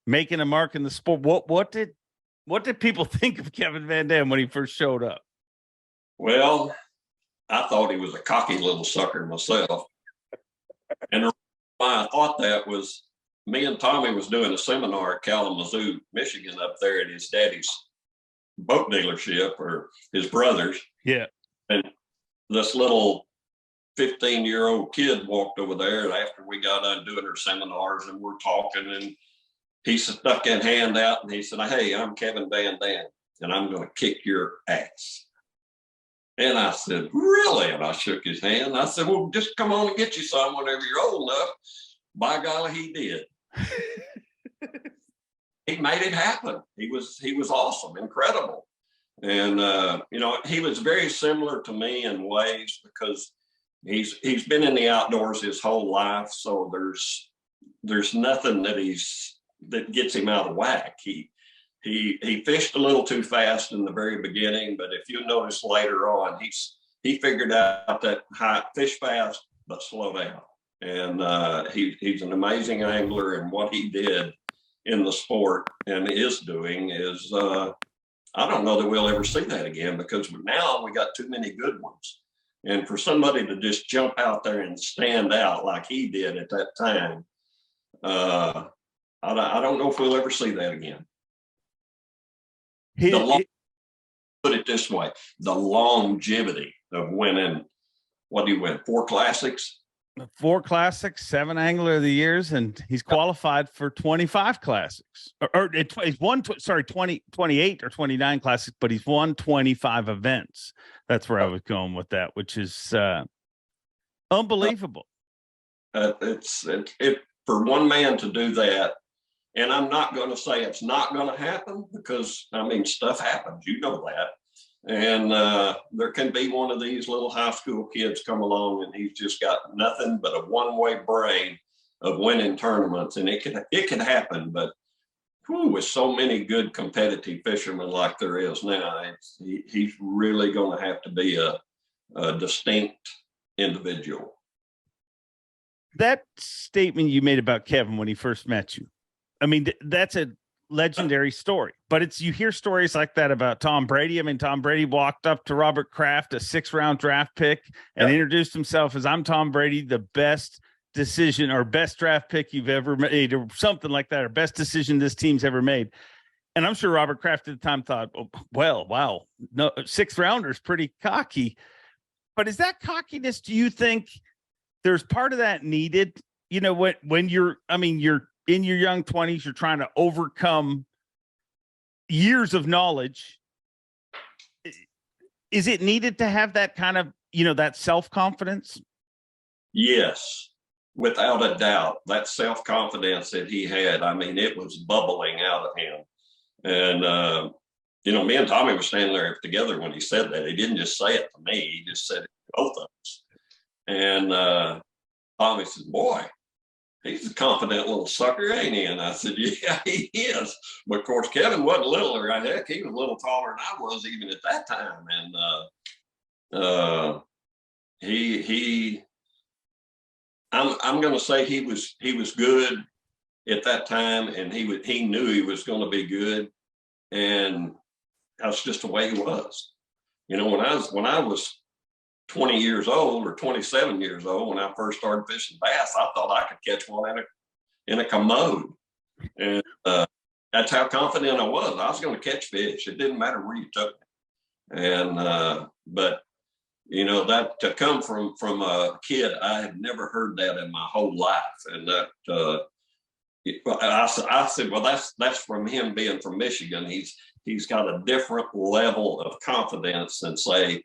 making a mark in the sport. What did people think of Kevin VanDam when he first showed up? Well, I thought he was a cocky little sucker myself. And the reason why I thought that was me and Tommy was doing a seminar at Kalamazoo, Michigan, up there at his daddy's boat dealership, or his brother's. Yeah. And this little 15-year-old kid walked over there after we got done doing our seminars, and we're talking, and he stuck that hand out and he said, "Hey, I'm Kevin VanDam, and I'm going to kick your ass." And I said, "Really?" And I shook his hand. I said, "Well, just come on and get you some whenever you're old enough." By golly, he did. He made it happen. He was awesome, incredible. And, he was very similar to me in ways, because he's been in the outdoors his whole life. So there's nothing that gets him out of whack. He fished a little too fast in the very beginning, but if you notice later on, he figured out that fish fast, but slow down. And he's an amazing angler, and what he did in the sport and is doing is, I don't know that we'll ever see that again, because now we got too many good ones. And for somebody to just jump out there and stand out like he did at that time, I don't know if we'll ever see that again. Put it this way, the longevity of winning, what do you win, 4 classics? 4 classics, 7 Angler of the Years, and he's qualified for 25 classics. He's won 28 or 29 classics, but he's won 25 events. That's where I was going with that, which is unbelievable. It's for one man to do that. And I'm not going to say it's not going to happen, because stuff happens, you know that. And there can be one of these little high school kids come along and he's just got nothing but a one-way brain of winning tournaments, and it can happen. But with so many good competitive fishermen like there is now, he's really going to have to be a distinct individual. That statement you made about Kevin when he first met you, that's a legendary story, but you hear stories like that about Tom Brady. Tom Brady walked up to Robert Kraft, a 6th-round draft pick, and introduced himself as, "I'm Tom Brady, the best decision or best draft pick you've ever made," or something like that, or best decision this team's ever made. And I'm sure Robert Kraft at the time thought, "Oh, well, wow, no, 6th rounder is pretty cocky." But is that cockiness, do you think there's part of that needed? When you're in your young 20s, you're trying to overcome years of knowledge. Is it needed to have that kind of, that self-confidence? Yes, without a doubt. That self-confidence that he had, it was bubbling out of him. And, me and Tommy were standing there together when he said that. He didn't just say it to me. He just said it to both of us. And Tommy said, "Boy, he's a confident little sucker, ain't he?" And I said, "Yeah, he is." But of course, Kevin wasn't littler. Heck, he was a little taller than I was even at that time. And I'm going to say he was good at that time, and he knew he was going to be good, and that's just the way he was. When I was 20 years old or 27 years old, when I first started fishing bass, I thought I could catch one in a commode. And that's how confident I was. I was going to catch fish. It didn't matter where you took me. And, but that to come from a kid, I had never heard that in my whole life. And that, I said, well, that's from him being from Michigan. He's got a different level of confidence than, say,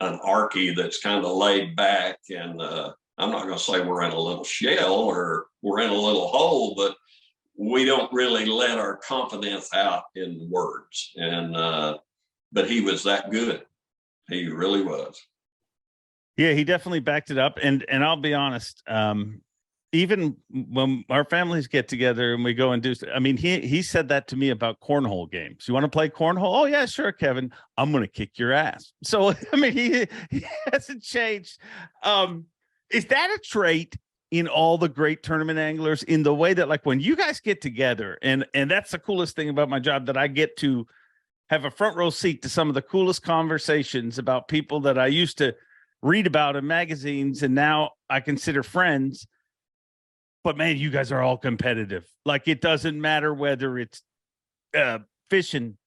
an Archie that's kind of laid back. And I'm not going to say we're in a little shell or we're in a little hole, but we don't really let our confidence out in words. And but he was that good. He really was. Yeah, he definitely backed it up. And I'll be honest, even when our families get together and we go and do, he said that to me about cornhole games. "You want to play cornhole?" "Oh yeah, sure, Kevin. I'm going to kick your ass." So, he hasn't changed. Is that a trait in all the great tournament anglers, in the way that, like, when you guys get together, and that's the coolest thing about my job, that I get to have a front row seat to some of the coolest conversations about people that I used to read about in magazines and now I consider friends. But man, you guys are all competitive. Like, it doesn't matter whether it's fishing,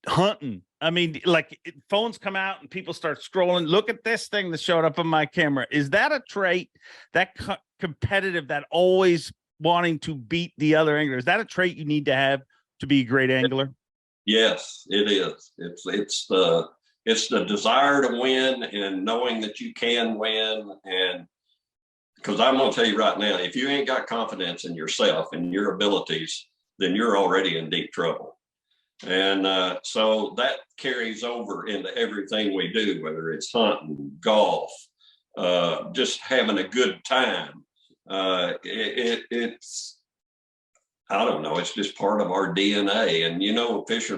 hunting. I mean, like, phones come out and people start scrolling. Look at this thing that showed up on my camera. Is that a trait, that competitive, that always wanting to beat the other angler? Is that a trait you need to have to be a great angler? Yes, it is. It's the desire to win and knowing that you can win. And because I'm going to tell you right now, if you ain't got confidence in yourself and your abilities, then you're already in deep trouble. And so that carries over into everything we do, whether it's hunting, golf, just having a good time. It's, I don't know, it's just part of our DNA. And, you know, fishermen